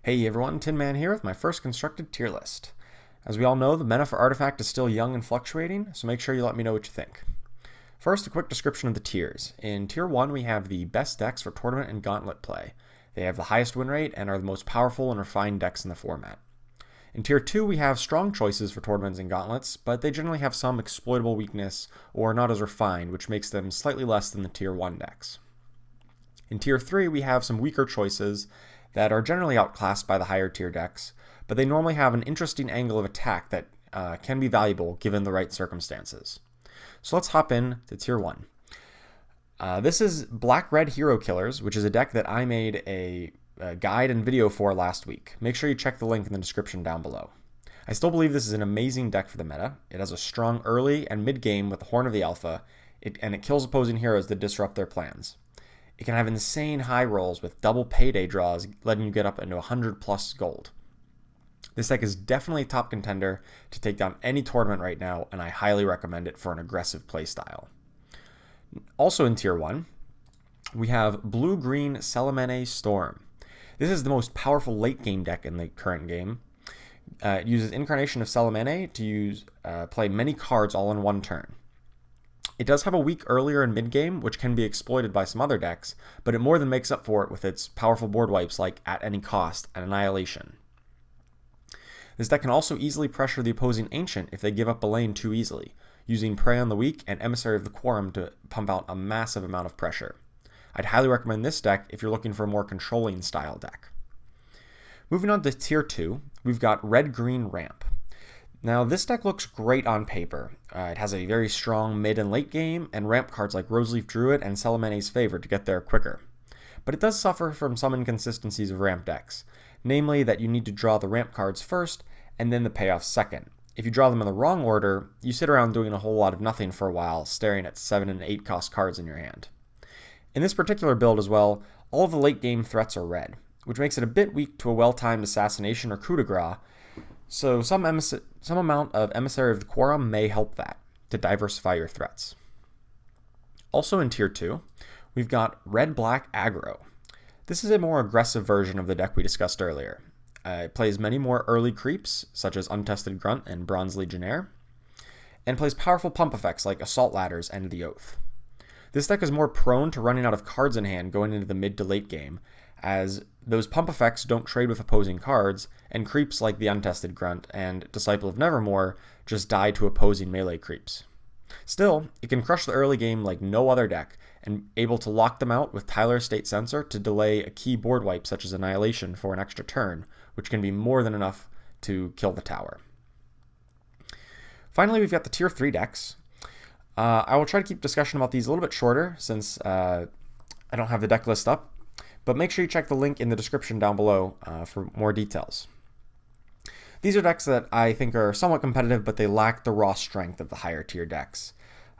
Hey everyone, TinMan here with my first constructed tier list. As we all know, the meta for Artifact is still young and fluctuating, so make sure you let me know what you think. First, a quick description of the tiers. In Tier 1, we have the best decks for tournament and gauntlet play. They have the highest win rate and are the most powerful and refined decks in the format. In Tier 2, we have strong choices for tournaments and gauntlets, but they generally have some exploitable weakness or not as refined, which makes them slightly less than the Tier 1 decks. In Tier 3, we have some weaker choices that are generally outclassed by the higher tier decks, but they normally have an interesting angle of attack that can be valuable given the right circumstances. So let's hop in to Tier 1. This is Black-Red Hero Killers, which is a deck that I made a guide and video for last week. Make sure you check the link in the description down below. I still believe this is an amazing deck for the meta. It has a strong early and mid game with the Horn of the Alpha, and it kills opposing heroes that disrupt their plans. It can have insane high rolls with double payday draws, letting you get up into 100 plus gold. This deck is definitely a top contender to take down any tournament right now, and I highly recommend it for an aggressive playstyle. Also in Tier 1, we have Blue-Green Salamene Storm. This is the most powerful late game deck in the current game. It uses Incarnation of Salamene to play many cards all in one turn. It does have a weak earlier and mid game, which can be exploited by some other decks, but it more than makes up for it with its powerful board wipes like At Any Cost and Annihilation. This deck can also easily pressure the opposing Ancient if they give up a lane too easily, using Prey on the Weak and Emissary of the Quorum to pump out a massive amount of pressure. I'd highly recommend this deck if you're looking for a more controlling style deck. Moving on to Tier 2, we've got Red-Green Ramp. Now, this deck looks great on paper. It has a very strong mid and late game, and ramp cards like Roseleaf Druid and Salamene's Favor to get there quicker. But it does suffer from some inconsistencies of ramp decks, namely that you need to draw the ramp cards first, and then the payoffs second. If you draw them in the wrong order, you sit around doing a whole lot of nothing for a while, staring at 7 and 8 cost cards in your hand. In this particular build as well, all of the late game threats are red, which makes it a bit weak to a well-timed assassination or coup de grace, so some amount of Emissary of the Quorum may help that, to diversify your threats. Also in Tier 2, we've got Red-Black Aggro. This is a more aggressive version of the deck we discussed earlier. It plays many more early creeps, such as Untested Grunt and Bronze Legionnaire, and plays powerful pump effects like Assault Ladders and the Oath. This deck is more prone to running out of cards in hand going into the mid to late game, as those pump effects don't trade with opposing cards, and creeps like the Untested Grunt and Disciple of Nevermore just die to opposing melee creeps. Still, it can crush the early game like no other deck, and able to lock them out with Tyler Estate Censor to delay a key board wipe such as Annihilation for an extra turn, which can be more than enough to kill the tower. Finally, we've got the Tier 3 decks. I will try to keep discussion about these a little bit shorter since I don't have the deck list up, but make sure you check the link in the description down below for more details. These are decks that I think are somewhat competitive, but they lack the raw strength of the higher tier decks.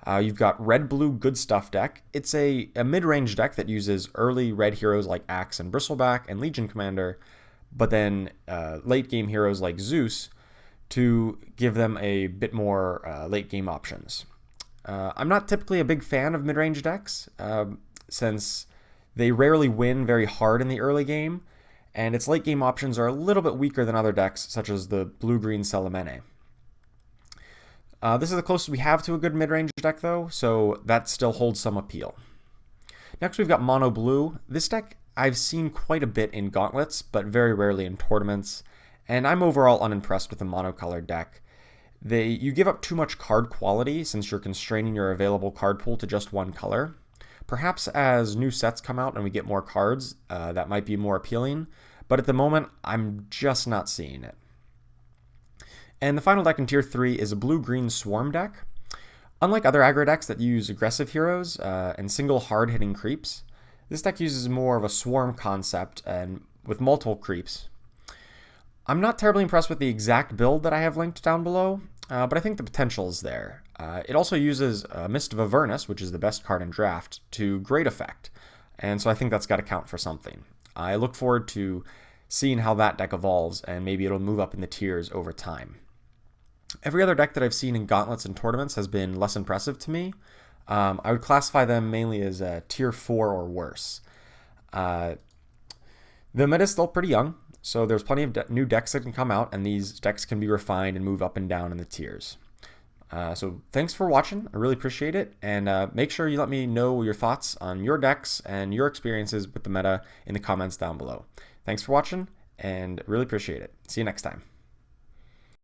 You've got Red-Blue Good Stuff deck. It's a mid-range deck that uses early red heroes like Axe and Bristleback and Legion Commander, but then late game heroes like Zeus to give them a bit more late game options. I'm not typically a big fan of mid-range decks since they rarely win very hard in the early game, and its late game options are a little bit weaker than other decks, such as the Blue-Green Salamene. This is the closest we have to a good mid-range deck, though, so that still holds some appeal. Next, we've got Mono Blue. This deck I've seen quite a bit in gauntlets, but very rarely in tournaments, and I'm overall unimpressed with the monocolored deck. You give up too much card quality since you're constraining your available card pool to just one color. Perhaps as new sets come out and we get more cards, that might be more appealing, but at the moment, I'm just not seeing it. And the final deck in Tier 3 is a Blue-Green Swarm deck. Unlike other aggro decks that use aggressive heroes and single hard-hitting creeps, this deck uses more of a swarm concept and with multiple creeps. I'm not terribly impressed with the exact build that I have linked down below, but I think the potential is there. It also uses Mist of Avernus, which is the best card in draft, to great effect, and so I think that's got to count for something. I look forward to seeing how that deck evolves, and maybe it'll move up in the tiers over time. Every other deck that I've seen in gauntlets and tournaments has been less impressive to me. I would classify them mainly as Tier 4 or worse. The meta is still pretty young, So there's plenty of new decks that can come out, and these decks can be refined and move up and down in the tiers. So thanks for watching. I really appreciate it. And make sure you let me know your thoughts on your decks and your experiences with the meta in the comments down below. Thanks for watching, and really appreciate it. See you next time.